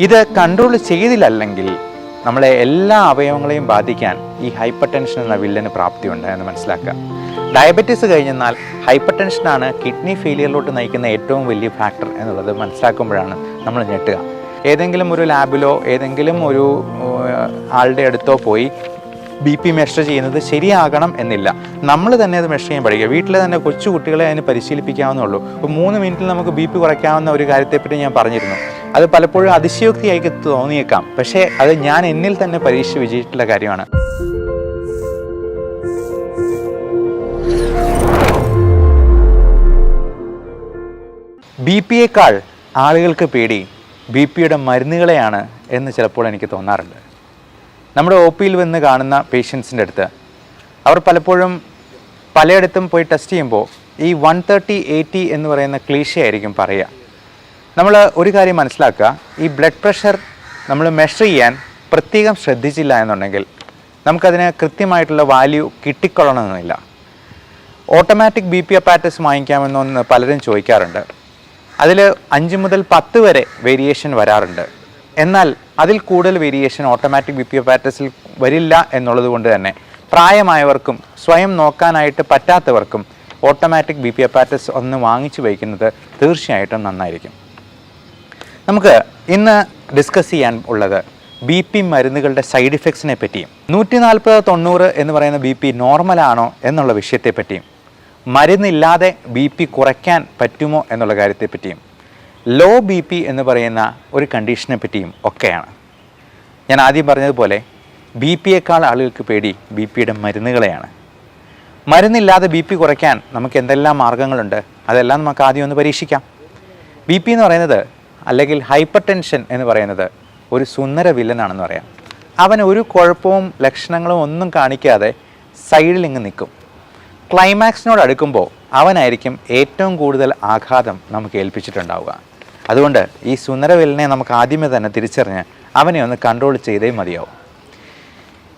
ഇത് കൺട്രോൾ ചെയ്തില്ലെങ്കിൽ നമ്മളെ എല്ലാ അവയവങ്ങളെയും ബാധിക്കാൻ ഈ ഹൈപ്പർ ടെൻഷൻ എന്ന വില്ലന് പ്രാപ്തിയുണ്ട് എന്ന് മനസ്സിലാക്കുക. ഡയബറ്റീസ് കഴിഞ്ഞെന്നാൽ ഹൈപ്പർ ടെൻഷനാണ് കിഡ്നി ഫെയിലിയറിലോട്ട് നയിക്കുന്ന ഏറ്റവും വലിയ ഫാക്ടർ എന്നുള്ളത് മനസ്സിലാക്കുമ്പോഴാണ് നമ്മൾ ഞെട്ടുക. ഏതെങ്കിലും ഒരു ലാബിലോ ഏതെങ്കിലും ഒരു ആളുടെ അടുത്തോ പോയി BP മെഷർ ചെയ്യുന്നത് ശരിയാകണം എന്നില്ല. നമ്മൾ തന്നെ അത് മെഷർ ചെയ്യാൻ പഠിക്കുക. വീട്ടിൽ തന്നെ കൊച്ചു കുട്ടികളെ അതിന് പരിശീലിപ്പിക്കാവുന്നുള്ളൂ. ഇപ്പോൾ 3 മിനിറ്റിൽ നമുക്ക് BP കുറയ്ക്കാവുന്ന ഒരു കാര്യത്തെപ്പറ്റി ഞാൻ പറഞ്ഞിരുന്നു. അത് പലപ്പോഴും അതിശയോക്തിയായി തോന്നിയേക്കാം, പക്ഷേ അത് ഞാൻ എന്നിൽ തന്നെ പരീക്ഷ വിജയിച്ചിട്ടുള്ള കാര്യമാണ്. BPയേക്കാൾ ആളുകൾക്ക് പേടി BPയുടെ മരുന്നുകളെയാണ് എന്ന് ചിലപ്പോൾ എനിക്ക് തോന്നാറുണ്ട്. നമ്മുടെ OPയിൽ വന്ന് കാണുന്ന പേഷ്യൻസിൻ്റെ അടുത്ത് അവർ പലപ്പോഴും പലയിടത്തും പോയി ടെസ്റ്റ് ചെയ്യുമ്പോൾ ഈ 130/80 എന്ന് പറയുന്ന ക്ലീശയായിരിക്കും പറയുക. നമ്മൾ ഒരു കാര്യം മനസ്സിലാക്കുക, ഈ ബ്ലഡ് പ്രഷർ നമ്മൾ മെഷർ ചെയ്യാൻ പ്രത്യേകം ശ്രദ്ധിച്ചില്ല എന്നുണ്ടെങ്കിൽ നമുക്കതിന് കൃത്യമായിട്ടുള്ള വാല്യൂ കിട്ടിക്കൊള്ളണമെന്നില്ല. ഓട്ടോമാറ്റിക് BP അപ്പാരറ്റസ് വാങ്ങിക്കാമെന്നൊന്ന് പലരും ചോദിക്കാറുണ്ട്. അതിൽ 5 മുതൽ 10 വരെ വേരിയേഷൻ വരാറുണ്ട്. എന്നാൽ അതിൽ കൂടുതൽ വേരിയേഷൻ ഓട്ടോമാറ്റിക് BP അപ്പാരറ്റസിൽ വരില്ല എന്നുള്ളത് കൊണ്ട് തന്നെ പ്രായമായവർക്കും സ്വയം നോക്കാനായിട്ട് പറ്റാത്തവർക്കും ഓട്ടോമാറ്റിക് BP അപ്പാരറ്റസ് ഒന്ന് വാങ്ങിച്ചു വയ്ക്കുന്നത് തീർച്ചയായിട്ടും നന്നായിരിക്കും. നമുക്ക് ഇന്ന് ഡിസ്കസ് ചെയ്യാൻ ഉള്ളത് BP മരുന്നുകളുടെ സൈഡ് ഇഫക്ട്സിനെ പറ്റിയും 140/90 എന്ന് പറയുന്ന BP നോർമലാണോ എന്നുള്ള വിഷയത്തെപ്പറ്റിയും മരുന്നില്ലാതെ BP കുറയ്ക്കാൻ പറ്റുമോ എന്നുള്ള കാര്യത്തെപ്പറ്റിയും ലോ BP എന്ന് പറയുന്ന ഒരു കണ്ടീഷനെ പറ്റിയും ഒക്കെയാണ്. ഞാൻ ആദ്യം പറഞ്ഞതുപോലെ BPയേക്കാൾ ആളുകൾക്ക് പേടി BPയുടെ മരുന്നുകളെയാണ്. മരുന്നില്ലാതെ BP കുറയ്ക്കാൻ നമുക്ക് എന്തെല്ലാം മാർഗങ്ങളുണ്ട്, അതെല്ലാം നമുക്ക് ആദ്യം ഒന്ന് പരീക്ഷിക്കാം. BP എന്ന് പറയുന്നത് അല്ലെങ്കിൽ ഹൈപ്പർ ടെൻഷൻ എന്ന് പറയുന്നത് ഒരു സുന്ദര വില്ലനാണെന്ന് പറയാം. അവൻ ഒരു കുഴപ്പവും ലക്ഷണങ്ങളും ഒന്നും കാണിക്കാതെ സൈഡിൽ ഇങ്ങ് നിൽക്കും. ക്ലൈമാക്സിനോട് അടുക്കുമ്പോൾ അവനായിരിക്കും ഏറ്റവും കൂടുതൽ ആഘാതം നമുക്ക് ഏൽപ്പിച്ചിട്ടുണ്ടാവുക. അതുകൊണ്ട് ഈ സുന്ദര വില്ലനെ നമുക്ക് ആദ്യമേ തന്നെ തിരിച്ചറിഞ്ഞ് അവനെ ഒന്ന് കൺട്രോൾ ചെയ്തേ മതിയാവും.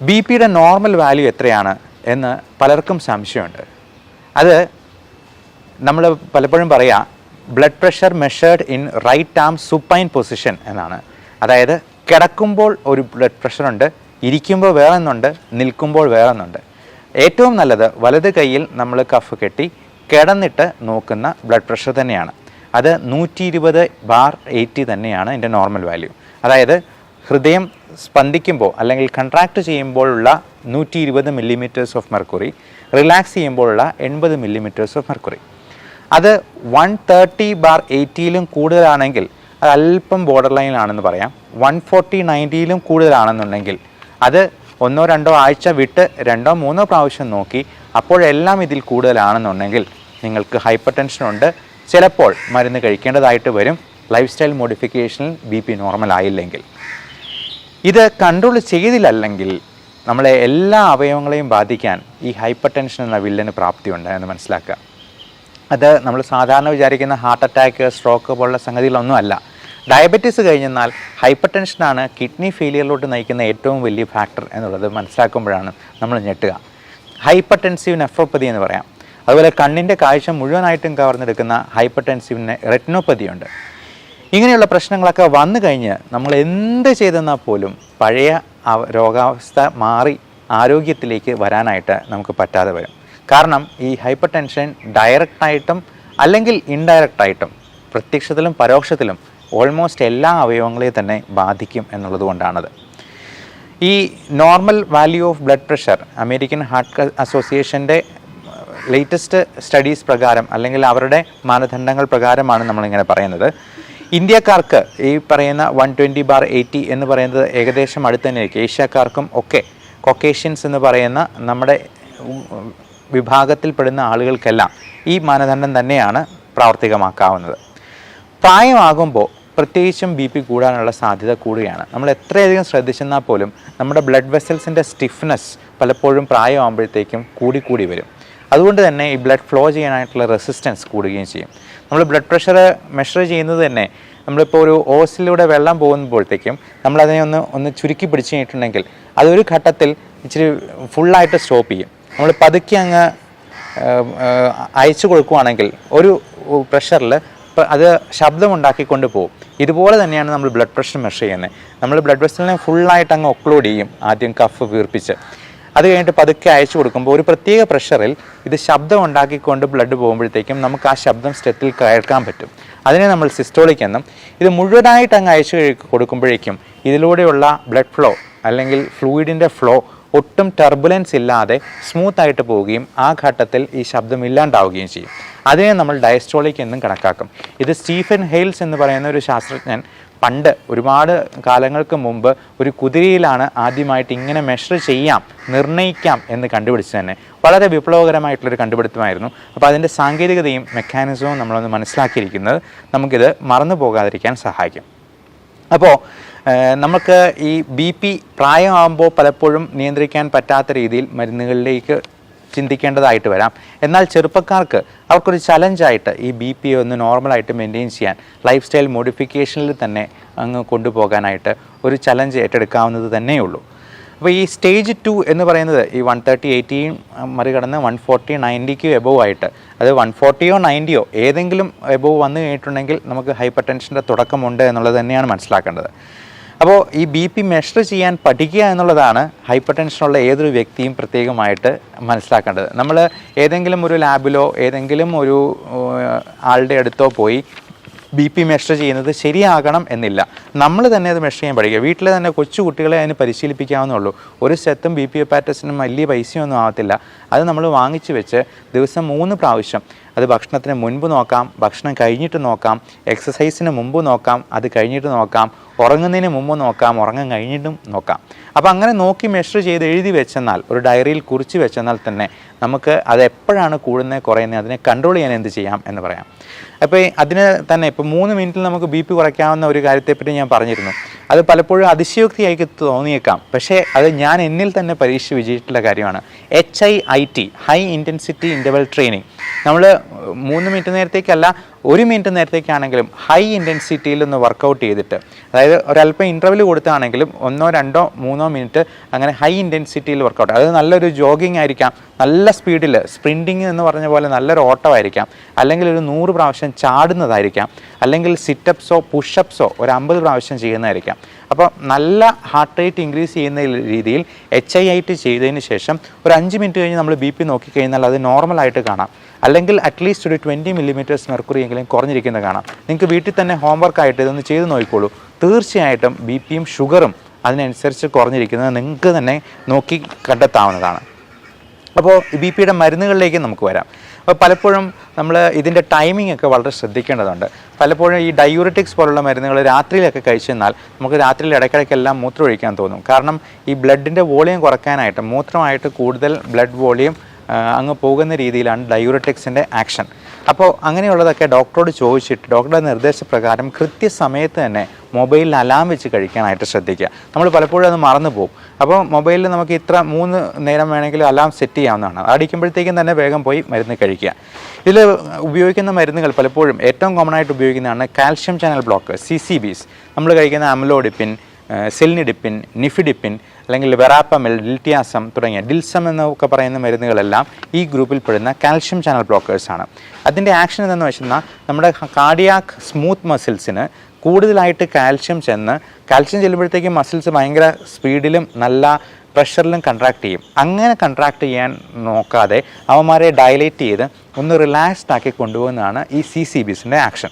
BPയുടെ നോർമൽ വാല്യൂ എത്രയാണ് എന്ന് പലർക്കും സംശയമുണ്ട്. അത് നമ്മൾ പലപ്പോഴും പറയാം blood pressure measured in right arm supine position എന്നാണ്. അതായത് കിടക്കുമ്പോൾ ഒരു ബ്ലഡ് പ്രഷറുണ്ട്, ഇരിക്കുമ്പോൾ വേറൊന്നുണ്ട്, നിൽക്കുമ്പോൾ വേറൊന്നുണ്ട്. ഏറ്റവും നല്ലത് വലത് കൈയിൽ നമ്മൾ കഫ് കെട്ടി കിടന്നിട്ട് നോക്കുന്ന ബ്ലഡ് പ്രഷർ തന്നെയാണ്. അത് 120/80 തന്നെയാണ് എൻ്റെ നോർമൽ വാല്യൂ. അതായത് ഹൃദയം സ്പന്ദിക്കുമ്പോൾ അല്ലെങ്കിൽ കൺട്രാക്ട് ചെയ്യുമ്പോഴുള്ള 120 millimeters ഓഫ് മെർക്കുറി, റിലാക്സ് ചെയ്യുമ്പോഴുള്ള 80 millimeters ഓഫ് മെർക്കുറി. അത് 130/80യിലും കൂടുതലാണെങ്കിൽ അത് അല്പം ബോർഡർ ലൈനിലാണെന്ന് പറയാം. 140/90യിലും കൂടുതലാണെന്നുണ്ടെങ്കിൽ അത് 1-2 ആഴ്ച വിട്ട് 2-3 പ്രാവശ്യം നോക്കി അപ്പോഴെല്ലാം ഇതിൽ കൂടുതലാണെന്നുണ്ടെങ്കിൽ നിങ്ങൾക്ക് ഹൈപ്പർ ടെൻഷൻ ഉണ്ട്. ചിലപ്പോൾ മരുന്ന് കഴിക്കേണ്ടതായിട്ട് വരും, ലൈഫ് സ്റ്റൈൽ മോഡിഫിക്കേഷനിൽ BP നോർമൽ ആയില്ലെങ്കിൽ. ഇത് കൺട്രോൾ ചെയ്തില്ലെങ്കിൽ നമ്മളെ എല്ലാ അവയവങ്ങളെയും ബാധിക്കാൻ ഈ ഹൈപ്പർ ടെൻഷൻ എന്ന വില്ലന് പ്രാപ്തിയുണ്ട് എന്ന് മനസ്സിലാക്കുക. അത് നമ്മൾ സാധാരണ വിചാരിക്കുന്ന ഹാർട്ട് അറ്റാക്ക്, സ്ട്രോക്ക് പോലുള്ള സംഗതികളൊന്നുമല്ല. ഡയബറ്റീസ് കഴിഞ്ഞെന്നാൽ ഹൈപ്പർ ടെൻഷനാണ് കിഡ്നി ഫെയിലിയറിലോട്ട് നയിക്കുന്ന ഏറ്റവും വലിയ ഫാക്ടർ എന്നുള്ളത് മനസ്സിലാക്കുമ്പോഴാണ് നമ്മൾ ഞെട്ടുക. ഹൈപ്പർ ടെൻസീവ് നെഫ്രോപ്പതി എന്ന് പറയാം. അതുപോലെ കണ്ണിൻ്റെ കാഴ്ച മുഴുവനായിട്ടും കവർന്നെടുക്കുന്ന ഹൈപ്പർ ടെൻസീവ് റെറ്റിനോപ്പതി ഉണ്ട്. ഇങ്ങനെയുള്ള പ്രശ്നങ്ങളൊക്കെ വന്നു കഴിഞ്ഞ് നമ്മൾ എന്ത് ചെയ്തെന്നാൽ പോലും പഴയ രോഗാവസ്ഥ മാറി ആരോഗ്യത്തിലേക്ക് വരാനായിട്ട് നമുക്ക് പറ്റാതെ വരും. കാരണം ഈ ഹൈപ്പർ ടെൻഷൻ ഡയറക്റ്റായിട്ടും അല്ലെങ്കിൽ ഇൻഡയറക്റ്റായിട്ടും പ്രത്യക്ഷത്തിലും പരോക്ഷത്തിലും ഓൾമോസ്റ്റ് എല്ലാ അവയവങ്ങളെയും തന്നെ ബാധിക്കും എന്നുള്ളത് കൊണ്ടാണത്. ഈ normal value of blood pressure American heart അസോസിയേഷൻ്റെ ലേറ്റസ്റ്റ് സ്റ്റഡീസ് പ്രകാരം അല്ലെങ്കിൽ അവരുടെ മാനദണ്ഡങ്ങൾ പ്രകാരമാണ് നമ്മളിങ്ങനെ പറയുന്നത്. ഇന്ത്യക്കാർക്ക് ഈ പറയുന്ന 120/80 എന്ന് പറയുന്നത് ഏകദേശം അടുത്ത് തന്നെയായിരിക്കും. ഏഷ്യക്കാർക്കും ഒക്കെ കൊക്കേഷ്യൻസ് എന്ന് പറയുന്ന നമ്മുടെ വിഭാഗത്തിൽപ്പെടുന്ന ആളുകൾക്കെല്ലാം ഈ മാനദണ്ഡം തന്നെയാണ് പ്രാവർത്തികമാക്കാവുന്നത്. പ്രായമാകുമ്പോൾ പ്രത്യേകിച്ചും BP കൂടാനുള്ള സാധ്യത കൂടുകയാണ്. നമ്മൾ എത്രയധികം ശ്രദ്ധിച്ചെന്നാൽ പോലും നമ്മുടെ ബ്ലഡ് വെസൽസിൻ്റെ സ്റ്റിഫ്നെസ് പലപ്പോഴും പ്രായമാകുമ്പോഴത്തേക്കും കൂടി വരും. അതുകൊണ്ട് തന്നെ ഈ ബ്ലഡ് ഫ്ലോ ചെയ്യാനായിട്ടുള്ള റെസിസ്റ്റൻസ് കൂടുകയും ചെയ്യും. നമ്മൾ ബ്ലഡ് പ്രഷർ മെഷർ ചെയ്യുന്നത് തന്നെ നമ്മളിപ്പോൾ ഒരു ഓസിലൂടെ വെള്ളം പോകുമ്പോഴത്തേക്കും നമ്മളതിനെ ഒന്ന് ചുരുക്കി പിടിച്ച് കഴിഞ്ഞിട്ടുണ്ടെങ്കിൽ അതൊരു ഘട്ടത്തിൽ ഇച്ചിരി ഫുള്ളായിട്ട് സ്റ്റോപ്പ് ചെയ്യും. നമ്മൾ പതുക്കെ അങ്ങ് അയച്ചു കൊടുക്കുകയാണെങ്കിൽ ഒരു പ്രഷറിൽ അത് ശബ്ദമുണ്ടാക്കിക്കൊണ്ട് പോകും. ഇതുപോലെ തന്നെയാണ് നമ്മൾ ബ്ലഡ് പ്രഷർ മെഷർ ചെയ്യുന്നത്. നമ്മൾ ബ്ലഡ് വെസലിനെ ഫുള്ളായിട്ട് അങ്ങ് ഒക്ലൂഡ് ചെയ്യും, ആദ്യം കഫ് വീർപ്പിച്ച്. അത് കഴിഞ്ഞിട്ട് പതുക്കെ അയച്ചു കൊടുക്കുമ്പോൾ ഒരു പ്രത്യേക പ്രഷറിൽ ഇത് ശബ്ദം ഉണ്ടാക്കിക്കൊണ്ട് ബ്ലഡ് പോകുമ്പോഴത്തേക്കും നമുക്ക് ആ ശബ്ദം സ്റ്റെത്തിൽ കേൾക്കാൻ പറ്റും. അതിനെ നമ്മൾ സിസ്റ്റോളിക് എന്നും. ഇത് മുഴുവനായിട്ട് അങ്ങ് അയച്ചു കൊടുക്കുമ്പോഴേക്കും ഇതിലൂടെയുള്ള ബ്ലഡ് ഫ്ലോ അല്ലെങ്കിൽ ഫ്ലൂയിഡിൻ്റെ ഫ്ലോ ഒട്ടും ടർബുലൻസ് ഇല്ലാതെ സ്മൂത്തായിട്ട് പോവുകയും ആ ഘട്ടത്തിൽ ഈ ശബ്ദം ഇല്ലാണ്ടാവുകയും ചെയ്യും. അതിനെ നമ്മൾ ഡയസ്റ്റോളിക് എന്നും കണക്കാക്കും. ഇത് സ്റ്റീഫൻ ഹെയിൽസ് എന്ന് പറയുന്ന ഒരു ശാസ്ത്രജ്ഞൻ പണ്ട് ഒരുപാട് കാലങ്ങൾക്ക് മുമ്പ് ഒരു കുതിരയിലാണ് ആദ്യമായിട്ട് ഇങ്ങനെ മെഷർ ചെയ്യാം, നിർണ്ണയിക്കാം എന്ന് കണ്ടുപിടിച്ചത് തന്നെ. വളരെ വിപ്ലവകരമായിട്ടുള്ളൊരു കണ്ടുപിടുത്തമായിരുന്നു. അപ്പോൾ അതിൻ്റെ സാങ്കേതികതയും മെക്കാനിസവും നമ്മളൊന്ന് മനസ്സിലാക്കിയിരിക്കുന്നത് നമുക്കിത് മറന്നു പോകാതിരിക്കാൻ സഹായിക്കും. അപ്പോൾ നമുക്ക് ഈ BP പ്രായമാകുമ്പോൾ പലപ്പോഴും നിയന്ത്രിക്കാൻ പറ്റാത്ത രീതിയിൽ മരുന്നുകളിലേക്ക് ചിന്തിക്കേണ്ടതായിട്ട് വരാം. എന്നാൽ ചെറുപ്പക്കാർക്ക് അവർക്കൊരു ചലഞ്ചായിട്ട് ഈ BP ഒന്ന് നോർമലായിട്ട് മെയിൻറ്റെയിൻ ചെയ്യാൻ ലൈഫ് സ്റ്റൈൽ മോഡിഫിക്കേഷനിൽ തന്നെ അങ്ങ് കൊണ്ടുപോകാനായിട്ട് ഒരു ചലഞ്ച് ഏറ്റെടുക്കാവുന്നത് തന്നെയുള്ളൂ. അപ്പോൾ ഈ സ്റ്റേജ് 2 എന്ന് പറയുന്നത് ഈ 130/80 മറികടന്ന് 140/90 എബോവ് ആയിട്ട്, അത് 140-ഓ 90-ഓ ഏതെങ്കിലും എബോവ് വന്നു കഴിഞ്ഞിട്ടുണ്ടെങ്കിൽ നമുക്ക് ഹൈപ്പർ ടെൻഷൻ്റെ തുടക്കമുണ്ട് എന്നുള്ളത് തന്നെയാണ് മനസ്സിലാക്കേണ്ടത്. അപ്പോൾ ഈ BP മെഷർ ചെയ്യാൻ പഠിക്കുക എന്നുള്ളതാണ് ഹൈപ്പർ ടെൻഷനുള്ള ഏതൊരു വ്യക്തിയും പ്രത്യേകമായിട്ട് മനസ്സിലാക്കേണ്ടത്. നമ്മൾ ഏതെങ്കിലും ഒരു ലാബിലോ ഏതെങ്കിലും ഒരു ആളുടെ അടുത്തോ പോയി BP മെഷർ ചെയ്യുന്നത് ശരിയാകണം എന്നില്ല. നമ്മൾ തന്നെ അത് മെഷർ ചെയ്യാൻ പഠിക്കുക. വീട്ടിൽ തന്നെ കൊച്ചു കുട്ടികളെ അതിന് പരിശീലിപ്പിക്കാവുന്നുള്ളൂ. ഒരു സെറ്റും BP അപ്പാരറ്റസിനും വലിയ പൈസയൊന്നും ആവത്തില്ല. അത് നമ്മൾ വാങ്ങിച്ച് വെച്ച് ദിവസം 3 പ്രാവശ്യം, അത് ഭക്ഷണത്തിന് മുൻപ് നോക്കാം, ഭക്ഷണം കഴിഞ്ഞിട്ട് നോക്കാം, എക്സസൈസിന് മുമ്പ് നോക്കാം, അത് കഴിഞ്ഞിട്ട് നോക്കാം, ഉറങ്ങുന്നതിന് മുമ്പ് നോക്കാം, ഉറങ്ങാൻ കഴിഞ്ഞിട്ടും നോക്കാം. അപ്പോൾ അങ്ങനെ നോക്കി മെഷർ ചെയ്ത് എഴുതി വെച്ചെന്നാൽ, ഒരു ഡയറിയിൽ കുറിച്ച് വെച്ചെന്നാൽ തന്നെ നമുക്ക് അത് എപ്പോഴാണ് കൂടുന്നത് കുറയുന്നത് അതിനെ കൺട്രോൾ ചെയ്യാൻ എന്ത് ചെയ്യാം എന്ന് പറയാം. അപ്പോൾ അതിന് തന്നെ ഇപ്പോൾ 3 മിനിറ്റിൽ നമുക്ക് BP കുറയ്ക്കാവുന്ന ഒരു കാര്യത്തെപ്പറ്റി ഞാൻ പറഞ്ഞിരുന്നു. അത് പലപ്പോഴും അതിശയോക്തിയായി തോന്നിയേക്കാം, പക്ഷേ അത് ഞാൻ എന്നിൽ തന്നെ പരീക്ഷ വിജയിച്ചിട്ടുള്ള കാര്യമാണ്. HIIT, high intensity interval training. നമ്മൾ 3 മിനിറ്റ് നേരത്തേക്കല്ല, 1 മിനിറ്റ് നേരത്തേക്കാണെങ്കിലും ഹൈ ഇൻറ്റൻസിറ്റിയിൽ ഒന്ന് വർക്കൗട്ട് ചെയ്തിട്ട്, അതായത് ഒരല്പം ഇൻ്റർവൽ കൊടുത്താണെങ്കിലും 1, 2, 3 മിനിറ്റ് അങ്ങനെ ഹൈ ഇൻറ്റൻസിറ്റിയിൽ വർക്കൗട്ട്. അത് നല്ലൊരു ജോഗിങ് ആയിരിക്കാം, നല്ല സ്പീഡിൽ സ്പ്രിൻറ്റിങ് എന്ന് പറഞ്ഞ പോലെ നല്ലൊരു ഓട്ടമായിരിക്കാം, അല്ലെങ്കിൽ ഒരു 100 പ്രാവശ്യം ചാടുന്നതായിരിക്കാം, അല്ലെങ്കിൽ സിറ്റപ്സോ പുഷപ്സോ ഒരു 50 പ്രാവശ്യം ചെയ്യുന്നതായിരിക്കാം. അപ്പോൾ നല്ല ഹാർട്ട് റേറ്റ് ഇൻക്രീസ് ചെയ്യുന്ന രീതിയിൽ HIIT ചെയ്തതിന് ശേഷം ഒരു 5 മിനിറ്റ് കഴിഞ്ഞ് നമ്മൾ BP നോക്കിക്കഴിഞ്ഞാൽ അത് നോർമലായിട്ട് കാണാം. അല്ലെങ്കിൽ അറ്റ്ലീസ്റ്റ് ഒരു 20 മില്ലിമീറ്റേഴ്സ് മെർക്കുറി എങ്കിലും കുറഞ്ഞിരിക്കുന്നത് കാണാം. നിങ്ങൾക്ക് വീട്ടിൽ തന്നെ ഹോംവർക്കായിട്ട് ഇതൊന്ന് ചെയ്ത് നോക്കിക്കോളൂ. തീർച്ചയായിട്ടും BPയും ഷുഗറും അതിനനുസരിച്ച് കുറഞ്ഞിരിക്കുന്നത് നിങ്ങൾക്ക് തന്നെ നോക്കി കണ്ടെത്താവുന്നതാണ്. അപ്പോൾ BPയുടെ മരുന്നുകളിലേക്ക് നമുക്ക് വരാം. അപ്പോൾ പലപ്പോഴും നമ്മൾ ഇതിൻ്റെ ടൈമിംഗ് ഒക്കെ വളരെ ശ്രദ്ധിക്കേണ്ടതുണ്ട്. പലപ്പോഴും ഈ ഡയൂറിറ്റിക്സ് പോലുള്ള മരുന്നുകൾ രാത്രിയിലൊക്കെ കഴിച്ചെന്നാൽ നമുക്ക് രാത്രിയിൽ ഇടയ്ക്കിടയ്ക്കെല്ലാം മൂത്രം ഒഴിക്കാൻ തോന്നും. കാരണം ഈ ബ്ലഡിൻ്റെ വോളിയം കുറയ്ക്കാനായിട്ട് മൂത്രമായിട്ട് കൂടുതൽ ബ്ലഡ് വോളിയം അങ്ങ് പോകുന്ന രീതിയിലാണ് ഡയൂറിറ്റിക്സിൻ്റെ ആക്ഷൻ. അപ്പോൾ അങ്ങനെയുള്ളതൊക്കെ ഡോക്ടറോട് ചോദിച്ചിട്ട് ഡോക്ടറുടെ നിർദ്ദേശപ്രകാരം കൃത്യസമയത്ത് തന്നെ മൊബൈലിൽ അലാം വെച്ച് കഴിക്കാനായിട്ട് ശ്രദ്ധിക്കുക. നമ്മൾ പലപ്പോഴും അത് മറന്നു പോകും. അപ്പോൾ മൊബൈലിൽ നമുക്ക് ഇത്ര 3 നേരം വേണമെങ്കിലും അലാം സെറ്റ് ചെയ്യാവുന്നതാണ്. അടിക്കുമ്പോഴത്തേക്കും തന്നെ വേഗം പോയി മരുന്ന് കഴിക്കുക. ഇതിൽ ഉപയോഗിക്കുന്ന മരുന്നുകൾ പലപ്പോഴും ഏറ്റവും കോമൺ ആയിട്ട് ഉപയോഗിക്കുന്നതാണ് കാൽഷ്യം ചാനൽ ബ്ലോക്കേഴ്സ്, CCBs. നമ്മൾ കഴിക്കുന്ന അമലോഡിപ്പിൻ, സെൽനിഡിപ്പിൻ, നിഫിഡിപ്പിൻ, അല്ലെങ്കിൽ വെറാപ്പമിൽ, ഡിൽറ്റിയാസം തുടങ്ങിയ ഡിൽസം എന്നൊക്കെ പറയുന്ന മരുന്നുകളെല്ലാം ഈ ഗ്രൂപ്പിൽ പെടുന്ന കാൽഷ്യം ചാനൽ ബ്ലോക്കേഴ്സാണ്. അതിൻ്റെ ആക്ഷൻ എന്തെന്ന് വെച്ചാൽ നമ്മുടെ കാർഡിയാക് സ്മൂത്ത് മസിൽസിന് കൂടുതലായിട്ട് കാൽഷ്യം ചെല്ലുമ്പോഴത്തേക്കും മസിൽസ് ഭയങ്കര സ്പീഡിലും നല്ല പ്രഷറിലും കൺട്രാക്ട് ചെയ്യും. അങ്ങനെ കൺട്രാക്ട് ചെയ്യാൻ നോക്കാതെ അവന്മാരെ ഡയലേറ്റ് ചെയ്ത് ഒന്ന് റിലാക്സ്ഡ് ആക്കി കൊണ്ടുപോകുന്നതാണ് ഈ CCBസിൻ്റെ ആക്ഷൻ.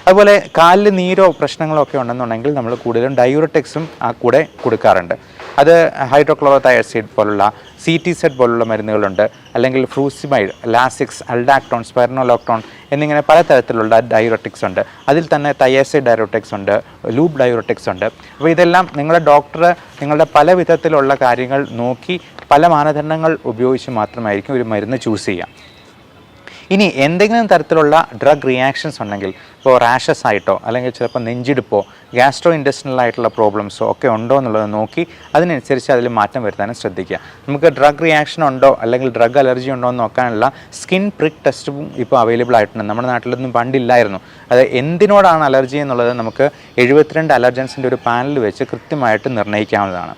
അതുപോലെ കാലിൽ നീരോ പ്രശ്നങ്ങളോ ഒക്കെ ഉണ്ടെന്നുണ്ടെങ്കിൽ നമ്മൾ കൂടുതലും ഡയൂററ്റിക്സും ആ കൂടെ കൊടുക്കാറുണ്ട്. അത് ഹൈഡ്രോക്ലോറോതയാസിഡ് പോലുള്ള CTZ പോലുള്ള മരുന്നുകളുണ്ട്, അല്ലെങ്കിൽ ഫ്രൂസിമൈഡ്, ലാസിക്സ്, അൽഡാക്ടോൺ, സ്പെർനോലോക്ടോൺ എന്നിങ്ങനെ പലതരത്തിലുള്ള ഡയൂററ്റിക്സ് ഉണ്ട്. അതിൽ തന്നെ തയാസൈഡ് ഡയൂററ്റിക്സ് ഉണ്ട്, ലൂപ്പ് ഡയൂററ്റിക്സ് ഉണ്ട്. അപ്പോൾ ഇതെല്ലാം നിങ്ങളുടെ ഡോക്ടർ നിങ്ങളുടെ പല വിധത്തിലുള്ള കാര്യങ്ങൾ നോക്കി പല മാനദണ്ഡങ്ങൾ ഉപയോഗിച്ച് മാത്രമായിരിക്കും ഒരു മരുന്ന് ചൂസ് ചെയ്യുക. ഇനി എന്തെങ്കിലും തരത്തിലുള്ള ഡ്രഗ് റിയാക്ഷൻസ് ഉണ്ടെങ്കിൽ, ഇപ്പോൾ റാഷസ് ആയിട്ടോ അല്ലെങ്കിൽ ചിലപ്പോൾ നെഞ്ചിടിപ്പോ ഗ്യാസ്ട്രോ ഇൻറ്റസ്റ്റിനൽ ആയിട്ടുള്ള പ്രോബ്ലംസോ ഒക്കെ ഉണ്ടോ എന്നുള്ളത് നോക്കി അതിനനുസരിച്ച് അതിൽ മാറ്റം വരുത്താനും ശ്രദ്ധിക്കുക. നമുക്ക് ഡ്രഗ് റിയാക്ഷൻ ഉണ്ടോ അല്ലെങ്കിൽ ഡ്രഗ് അലർജി ഉണ്ടോ എന്ന് നോക്കാനുള്ള സ്കിൻ പ്രിക്ക് ടെസ്റ്റും ഇപ്പോൾ അവൈലബിൾ ആയിട്ടുണ്ട്. നമ്മുടെ നാട്ടിലൊന്നും പണ്ടില്ലായിരുന്നു. അത് എന്തിനോടാണ് അലർജി എന്നുള്ളത് നമുക്ക് 72 അലർജൻസിൻ്റെ ഒരു പാനൽ വെച്ച് കൃത്യമായിട്ട് നിർണ്ണയിക്കാവുന്നതാണ്.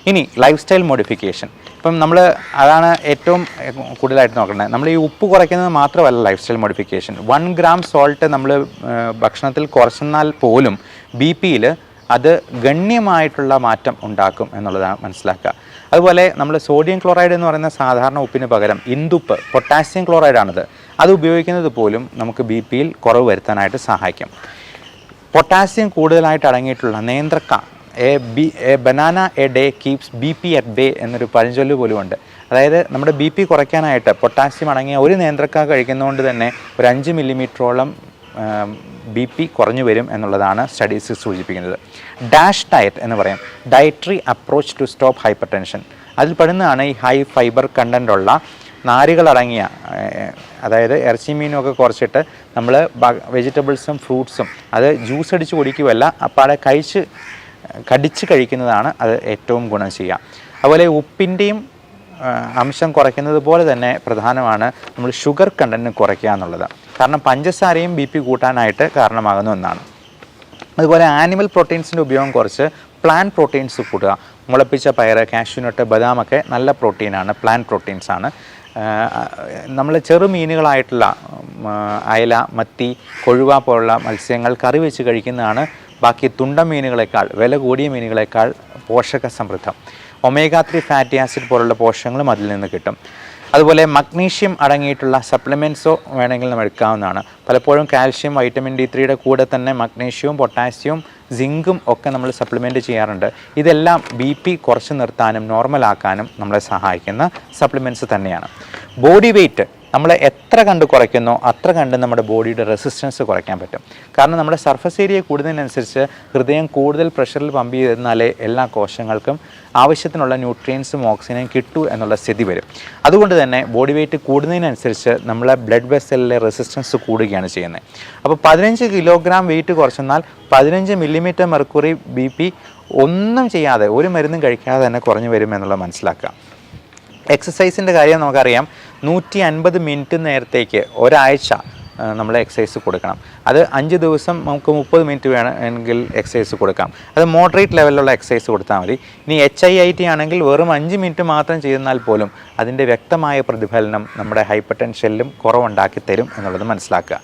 ഇനി ലൈഫ് സ്റ്റൈൽ മോഡിഫിക്കേഷൻ. ഇപ്പം നമ്മൾ അതാണ് ഏറ്റവും കൂടുതലായിട്ട് നോക്കേണ്ടത്. നമ്മൾ ഈ ഉപ്പ് കുറയ്ക്കുന്നത് മാത്രമല്ല life style modification. 1 gram salt നമ്മൾ ഭക്ഷണത്തിൽ കുറച്ചെന്നാൽ പോലും BP-യിൽ അത് ഗണ്യമായിട്ടുള്ള മാറ്റം ഉണ്ടാക്കും എന്നുള്ളതാണ് മനസ്സിലാക്കുക. അതുപോലെ നമ്മൾ സോഡിയം ക്ലോറൈഡ് എന്ന് പറയുന്ന സാധാരണ ഉപ്പിന് പകരം ഇന്ദുപ്പ്, പൊട്ടാസ്യം ക്ലോറൈഡാണിത്. അത് ഉപയോഗിക്കുന്നത് പോലും നമുക്ക് BP-യിൽ കുറവ് വരുത്താനായിട്ട് സഹായിക്കും. പൊട്ടാസ്യം കൂടുതലായിട്ട് അടങ്ങിയിട്ടുള്ള നേന്ത്രക്ക, a banana a day keeps BP at bay എന്നൊരു പഴഞ്ചൊല്ല് പോലുമുണ്ട്. അതായത് നമ്മുടെ BP കുറയ്ക്കാനായിട്ട് പൊട്ടാസ്യം അടങ്ങിയ ഒരു നേന്ത്രക്ക കഴിക്കുന്നതുകൊണ്ട് തന്നെ ഒരു 5 മില്ലിമീറ്ററോളം BP കുറഞ്ഞു വരും എന്നുള്ളതാണ് സ്റ്റഡീസ് സൂചിപ്പിക്കുന്നത്. ഡാഷ് ഡയറ്റ് എന്ന് പറയും, dietary approach to stop hypertension. അതിൽ പെടുന്നതാണ് ഈ ഹൈ ഫൈബർ കണ്ടൻ്റുള്ള നാരുകളടങ്ങിയ, അതായത് ഇറച്ചി മീനും ഒക്കെ കുറച്ചിട്ട് നമ്മൾ വെജിറ്റബിൾസും ഫ്രൂട്ട്സും അത് ജ്യൂസ് അടിച്ച് കുടിക്കുകയല്ല, അപ്പാടെ കടിച്ച് കഴിക്കുന്നതാണ് അത് ഏറ്റവും ഗുണം ചെയ്യുക. അതുപോലെ ഉപ്പിൻ്റെയും അംശം കുറയ്ക്കുന്നത് പോലെ തന്നെ പ്രധാനമാണ് നമ്മൾ ഷുഗർ കണ്ടൻറ്റ് കുറയ്ക്കുക എന്നുള്ളത്. കാരണം പഞ്ചസാരയും BP കൂട്ടാനായിട്ട് കാരണമാകുന്ന ഒന്നാണ്. അതുപോലെ ആനിമൽ പ്രോട്ടീൻസിൻ്റെ ഉപയോഗം കുറച്ച് പ്ലാന്റ് പ്രോട്ടീൻസ് കൂടുക. മുളപ്പിച്ച പയർ, കാഷ്യൂനട്ട്, ബദാമൊക്കെ നല്ല പ്രോട്ടീനാണ്, പ്ലാന്റ് പ്രോട്ടീൻസാണ്. നമ്മൾ ചെറുമീനുകളായിട്ടുള്ള അയല, മത്തി, കൊഴുവ പോലുള്ള മത്സ്യങ്ങൾ കറി വെച്ച് കഴിക്കുന്നതാണ് ബാക്കി തുണ്ടൻ മീനുകളെക്കാൾ, വില കൂടിയ മീനുകളെക്കാൾ പോഷക സമൃദ്ധം. ഒമേഗ 3 ഫാറ്റി ആസിഡ് പോലുള്ള പോഷകങ്ങളും അതിൽ നിന്ന് കിട്ടും. അതുപോലെ മഗ്നീഷ്യം അടങ്ങിയിട്ടുള്ള സപ്ലിമെൻറ്റ്സോ വേണമെങ്കിൽ നമ്മൾ എടുക്കാവുന്നതാണ്. പലപ്പോഴും കാൽഷ്യം, വൈറ്റമിൻ D3യുടെ കൂടെ തന്നെ മഗ്നീഷ്യവും പൊട്ടാസ്യവും സിങ്കും ഒക്കെ നമ്മൾ സപ്ലിമെൻറ്റ് ചെയ്യാറുണ്ട്. ഇതെല്ലാം BP കുറച്ച് നിർത്താനും നോർമലാക്കാനും നമ്മളെ സഹായിക്കുന്ന സപ്ലിമെൻറ്റ്സ് തന്നെയാണ്. ബോഡി വെയ്റ്റ് നമ്മൾ എത്ര കണ്ട് കുറയ്ക്കുന്നോ അത്ര കണ്ട് നമ്മുടെ ബോഡിയുടെ റെസിസ്റ്റൻസ് കുറയ്ക്കാൻ പറ്റും. കാരണം നമ്മുടെ സർഫസ് ഏരിയ കൂടുന്നതിനനുസരിച്ച് ഹൃദയം കൂടുതൽ പ്രഷറിൽ പമ്പ് ചെയ്തിരുന്നാലേ എല്ലാ കോശങ്ങൾക്കും ആവശ്യത്തിനുള്ള ന്യൂട്രിയൻസും ഓക്സിജനും കിട്ടൂ എന്നുള്ള സ്ഥിതി വരും. അതുകൊണ്ട് തന്നെ ബോഡി വെയ്റ്റ് കൂടുന്നതിനനുസരിച്ച് നമ്മളെ ബ്ലഡ് വെസലിലെ റെസിസ്റ്റൻസ് കൂടുകയാണ് ചെയ്യുന്നത്. അപ്പോൾ 15 കിലോഗ്രാം വെയിറ്റ് കുറച്ചെന്നാൽ 15 മില്ലിമീറ്റർ മെർക്കുറി BP ഒന്നും ചെയ്യാതെ, ഒരു മരുന്നും കഴിക്കാതെ തന്നെ കുറഞ്ഞു വരും എന്നുള്ളത് മനസ്സിലാക്കുക. എക്സസൈസിൻ്റെ കാര്യം നമുക്കറിയാം. 150 മിനിറ്റ് നേരത്തേക്ക് ഒരാഴ്ച നമ്മൾ എക്സസൈസ് കൊടുക്കണം. അത് 5 ദിവസം നമുക്ക് 30 മിനിറ്റ് വേണമെങ്കിൽ എക്സസൈസ് കൊടുക്കാം. അത് മോഡറേറ്റ് ലെവലിലുള്ള എക്സസൈസ് കൊടുത്താൽ മതി. ഇനി HIIT ആണെങ്കിൽ വെറും 5 മിനിറ്റ് മാത്രം ചെയ്തെന്നാൽ പോലും അതിൻ്റെ വ്യക്തമായ പ്രതിഫലനം നമ്മുടെ ഹൈപ്പർ ടെൻഷനിലും കുറവുണ്ടാക്കി തരും എന്നുള്ളത് മനസ്സിലാക്കുക.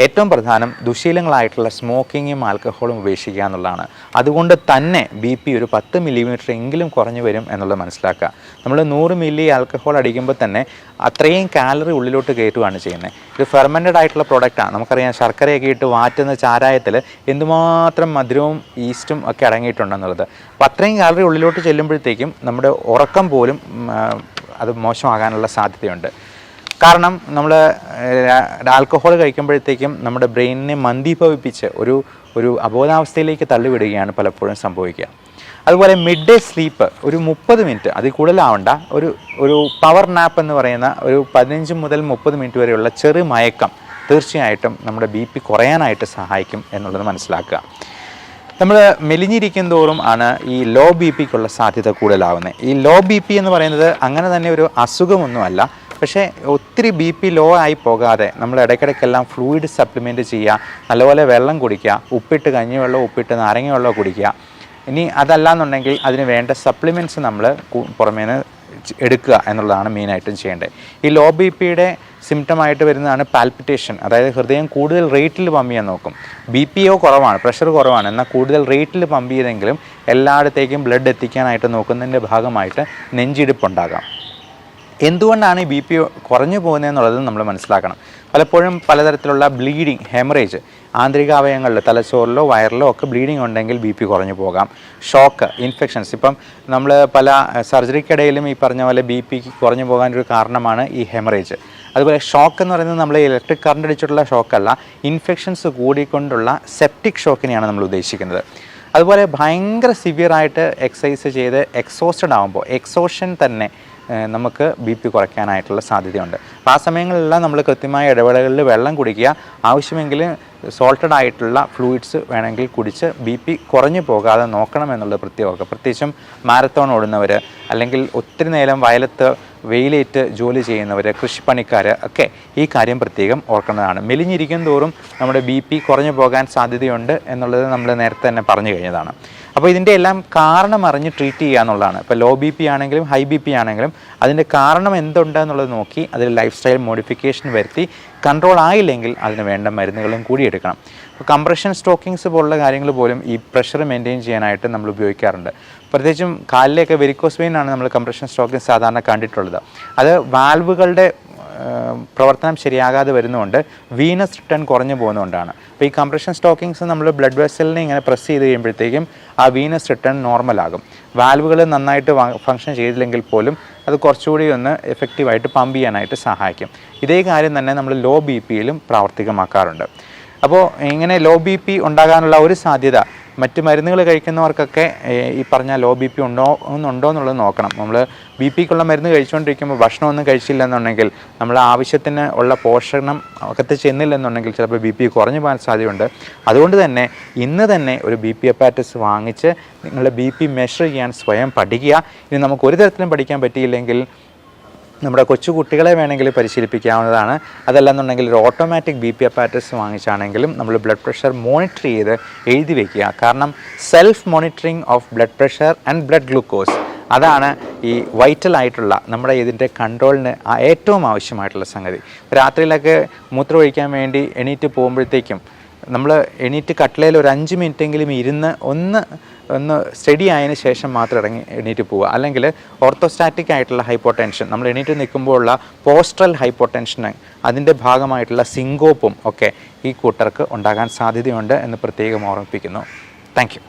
ഏറ്റവും പ്രധാനം ദുശീലങ്ങളായിട്ടുള്ള സ്മോക്കിങ്ങും ആൽക്കഹോളും ഉപേക്ഷിക്കുക എന്നുള്ളതാണ്. അതുകൊണ്ട് തന്നെ BP ഒരു 10 മില്ലിമീറ്റർ എങ്കിലും കുറഞ്ഞു വരും എന്നുള്ളത് മനസ്സിലാക്കുക. നമ്മൾ 100 മില്ലി ആൽക്കഹോൾ അടിക്കുമ്പോൾ തന്നെ അത്രയും കാലറി ഉള്ളിലോട്ട് കയറ്റുകയാണ് ചെയ്യുന്നത്. ഇത് ഫെർമെൻറ്റഡ് ആയിട്ടുള്ള പ്രോഡക്റ്റാണ്. നമുക്കറിയാം, ശർക്കരയൊക്കെ ഇട്ട് വാറ്റുന്ന ചാരായത്തിൽ എന്തുമാത്രം മധുരവും ഈസ്റ്റും ഒക്കെ അടങ്ങിയിട്ടുണ്ടെന്നുള്ളത്. അപ്പോൾ അത്രയും കാലറി ഉള്ളിലോട്ട് ചെല്ലുമ്പോഴത്തേക്കും നമ്മുടെ ഉറക്കം പോലും അത് മോശമാകാനുള്ള സാധ്യതയുണ്ട്. കാരണം നമ്മൾ ആൽക്കഹോൾ കഴിക്കുമ്പോഴത്തേക്കും നമ്മുടെ ബ്രെയിനിനെ മന്ദീഭവിപ്പിച്ച് ഒരു അബോധാവസ്ഥയിലേക്ക് തള്ളിവിടുകയാണ് പലപ്പോഴും സംഭവിക്കുക. അതുപോലെ മിഡ് ഡേ സ്ലീപ്പ് ഒരു 30 മിനിറ്റ്, അതിൽ കൂടുതലാവണ്ട, ഒരു പവർ നാപ്പ് എന്ന് പറയുന്ന ഒരു 15 മുതൽ 30 മിനിറ്റ് വരെയുള്ള ചെറു മയക്കം തീർച്ചയായിട്ടും നമ്മുടെ BP കുറയാനായിട്ട് സഹായിക്കും എന്നുള്ളത് മനസ്സിലാക്കുക. നമ്മൾ മെലിഞ്ഞിരിക്കും തോറും ആണ് ഈ ലോ BPക്കുള്ള സാധ്യത കൂടുതലാവുന്നത്. ഈ ലോ BP എന്ന് പറയുന്നത് അങ്ങനെ തന്നെ ഒരു അസുഖമൊന്നുമല്ല. പക്ഷേ ഒത്തിരി BP ലോ ആയി പോകാതെ നമ്മൾ ഇടയ്ക്കിടയ്ക്കെല്ലാം ഫ്ലൂയിഡ് സപ്ലിമെൻറ്റ് ചെയ്യുക, നല്ലപോലെ വെള്ളം കുടിക്കുക, ഉപ്പിട്ട് കഞ്ഞിവെള്ളം, ഉപ്പിട്ട് നാരങ്ങ വെള്ളം കുടിക്കുക. ഇനി അതല്ലാന്നുണ്ടെങ്കിൽ അതിന് വേണ്ട സപ്ലിമെൻറ്റ്സ് നമ്മൾ പുറമേന്ന് എടുക്കുക എന്നുള്ളതാണ് മെയിനായിട്ടും ചെയ്യേണ്ടത്. ഈ ലോ BPയുടെ സിംറ്റമായിട്ട് വരുന്നതാണ് പാൽപിറ്റേഷൻ. അതായത് ഹൃദയം കൂടുതൽ റേറ്റിൽ പമ്പ് ചെയ്യാൻ നോക്കും. BPO കുറവാണ്, പ്രഷർ കുറവാണ്, എന്നാൽ കൂടുതൽ റേറ്റിൽ പമ്പ് ചെയ്തെങ്കിലും എല്ലായിടത്തേക്കും ബ്ലഡ് എത്തിക്കാനായിട്ട് നോക്കുന്നതിൻ്റെ ഭാഗമായിട്ട് നെഞ്ചിടിപ്പുണ്ടാകാം. എന്തുകൊണ്ടാണ് ഈ BP കുറഞ്ഞു പോകുന്നതെന്നുള്ളത് നമ്മൾ മനസ്സിലാക്കണം. പലപ്പോഴും പലതരത്തിലുള്ള ബ്ലീഡിങ്, ഹെമറേജ്, ആന്തരികാവയവങ്ങളിൽ തലച്ചോറിലോ വയറിലോ ഒക്കെ ബ്ലീഡിങ് ഉണ്ടെങ്കിൽ BP കുറഞ്ഞു പോകാം. ഷോക്ക്, ഇൻഫെക്ഷൻസ്, ഇപ്പം നമ്മൾ പല സർജറിക്കിടയിലും ഈ പറഞ്ഞ പോലെ BP കുറഞ്ഞു പോകാനൊരു കാരണമാണ് ഈ ഹെമറേജ്. അതുപോലെ ഷോക്ക് എന്ന് പറയുന്നത് നമ്മൾ ഇലക്ട്രിക് കറണ്ട് അടിച്ചിട്ടുള്ള ഷോക്കല്ല, ഇൻഫെക്ഷൻസ് കൂടിക്കൊണ്ടുള്ള സെപ്റ്റിക് ഷോക്കിനെയാണ് നമ്മൾ ഉദ്ദേശിക്കുന്നത്. അതുപോലെ ഭയങ്കര സിവിയറായിട്ട് എക്സസൈസ് ചെയ്ത് എക്സോസ്റ്റഡ് ആകുമ്പോൾ എക്സോഷൻ തന്നെ നമുക്ക് BP കുറയ്ക്കാനായിട്ടുള്ള സാധ്യതയുണ്ട്. അപ്പോൾ ആ സമയങ്ങളിലെല്ലാം നമ്മൾ കൃത്യമായ ഇടവേളകളിൽ വെള്ളം കുടിക്കുക, ആവശ്യമെങ്കിൽ സോൾട്ടഡ് ആയിട്ടുള്ള ഫ്ലൂയിഡ്സ് വേണമെങ്കിൽ കുടിച്ച് BP കുറഞ്ഞു പോകാതെ നോക്കണം എന്നുള്ളത് പ്രത്യേകം. പ്രത്യേകിച്ചും മാരത്തോൺ ഓടുന്നവർ, അല്ലെങ്കിൽ ഒത്തിരി നേരം വയലത്ത് വെയിലേറ്റ് ജോലി ചെയ്യുന്നവർ, കൃഷിപ്പണിക്കാർ ഒക്കെ ഈ കാര്യം പ്രത്യേകം ഓർക്കേണ്ടതാണ്. മെലിഞ്ഞിരിക്കും തോറും നമ്മുടെ BP കുറഞ്ഞു പോകാൻ സാധ്യതയുണ്ട് എന്നുള്ളത് നമ്മൾ നേരത്തെ തന്നെ പറഞ്ഞു കഴിഞ്ഞതാണ്. അപ്പോൾ ഇതിൻ്റെ എല്ലാം കാരണം അറിഞ്ഞ് ട്രീറ്റ് ചെയ്യുക എന്നുള്ളതാണ്. ഇപ്പോൾ ലോ ബി പി ആണെങ്കിലും ഹൈ ബി പി ആണെങ്കിലും അതിൻ്റെ കാരണം എന്തുണ്ടെന്നുള്ളത് നോക്കി അതിൽ ലൈഫ് സ്റ്റൈൽ മോഡിഫിക്കേഷൻ വരുത്തി കൺട്രോൾ ആയില്ലെങ്കിൽ അതിന് വേണ്ട മരുന്നുകളും കൂടി എടുക്കണം. ഇപ്പോൾ കംപ്രഷൻ സ്റ്റോക്കിങ്സ് പോലുള്ള കാര്യങ്ങൾ പോലും ഈ പ്രഷർ മെയിൻറ്റെയിൻ ചെയ്യാനായിട്ട് നമ്മൾ ഉപയോഗിക്കാറുണ്ട്. പ്രത്യേകിച്ചും കാലിലേക്ക് വെരിക്കോസ് വെയിൻ ആണ് നമ്മൾ കംപ്രഷൻ സ്റ്റോക്കിങ് സാധാരണ കണ്ടിട്ടുള്ളത്. അത് വാൽവുകളുടെ പ്രവർത്തനം ശരിയാകാതെ വരുന്നതുകൊണ്ട് വീനസ് റിട്ടേൺ കുറഞ്ഞു പോകുന്നതുകൊണ്ടാണ്. അപ്പോൾ ഈ കംപ്രഷൻ സ്റ്റോക്കിങ്സ് നമ്മൾ ബ്ലഡ് വെസലിനെ ഇങ്ങനെ പ്രസ് ചെയ്ത് കഴിയുമ്പോഴത്തേക്കും ആ വീനസ് റിട്ടേൺ നോർമലാകും. വാൽവുകൾ നന്നായിട്ട് ഫങ്ഷൻ ചെയ്തില്ലെങ്കിൽ പോലും അത് കുറച്ചുകൂടി ഒന്ന് എഫക്റ്റീവായിട്ട് പമ്പ് ചെയ്യാനായിട്ട് സഹായിക്കും. ഇതേ കാര്യം തന്നെ നമ്മൾ ലോ ബി പിയിലും പ്രാവർത്തികമാക്കാറുണ്ട്. അപ്പോൾ ഇങ്ങനെ ലോ ബി പി ഉണ്ടാകാനുള്ള ഒരു സാധ്യത മറ്റ് മരുന്നുകൾ കഴിക്കുന്നവർക്കൊക്കെ ഈ പറഞ്ഞ ലോ ബി പി ഉണ്ടോ എന്നുള്ളത് നോക്കണം. നമ്മൾ ബി പിക്കുള്ള മരുന്ന് കഴിച്ചുകൊണ്ടിരിക്കുമ്പോൾ ഭക്ഷണമൊന്നും കഴിച്ചില്ല എന്നുണ്ടെങ്കിൽ നമ്മൾ ആവശ്യത്തിന് ഉള്ള പോഷണം അകത്ത് ചെന്നില്ലെന്നുണ്ടെങ്കിൽ ചിലപ്പോൾ ബി പി കുറഞ്ഞു പോകാൻ സാധ്യതയുണ്ട്. അതുകൊണ്ട് തന്നെ ഇന്ന് തന്നെ ഒരു ബി പി അപ്പാരറ്റസ് വാങ്ങിച്ച് നിങ്ങളുടെ ബി പി മെഷർ ചെയ്യാൻ സ്വയം പഠിക്കുക. ഇനി നമുക്ക് ഒരു തരത്തിലും പഠിക്കാൻ പറ്റിയില്ലെങ്കിൽ നമ്മുടെ കൊച്ചു കുട്ടികളെ വേണമെങ്കിൽ പരിശീലിപ്പിക്കാവുന്നതാണ്. അതല്ലെന്നുണ്ടെങ്കിൽ ഒരു ഓട്ടോമാറ്റിക് ബി പി അപ്പാരറ്റസ് വാങ്ങിച്ചാണെങ്കിലും നമ്മൾ ബ്ലഡ് പ്രഷർ മോണിറ്റർ ചെയ്ത് എഴുതി വയ്ക്കുക. കാരണം self monitoring of blood pressure and blood glucose അതാണ് ഈ വൈറ്റലായിട്ടുള്ള നമ്മുടെ ഇതിൻ്റെ കൺട്രോളിന് ഏറ്റവും ആവശ്യമായിട്ടുള്ള സംഗതി. രാത്രിയിലൊക്കെ മൂത്രം ഒഴിക്കാൻ വേണ്ടി എണീറ്റ് പോകുമ്പോഴത്തേക്കും നമ്മൾ എണീറ്റ് കട്ടിലയിൽ ഒരു 5 മിനിറ്റെങ്കിലും ഇരുന്ന് ഒന്ന് സ്റ്റഡി ആയതിനു ശേഷം മാത്രം എണീറ്റ് പോവുക. അല്ലെങ്കിൽ ഓർത്തോസ്റ്റാറ്റിക് ആയിട്ടുള്ള ഹൈപ്പോടെൻഷൻ, നമ്മൾ എണീറ്റ് നിൽക്കുമ്പോഴുള്ള പോസ്ട്രൽ ഹൈപ്പോടെൻഷൻ, അതിൻ്റെ ഭാഗമായിട്ടുള്ള സിങ്കോപ്പും ഒക്കെ ഈ കൂട്ടർക്ക് ഉണ്ടാകാൻ സാധ്യതയുണ്ട് എന്ന് പ്രത്യേകം ഓർമ്മിപ്പിക്കുന്നു. Thank you.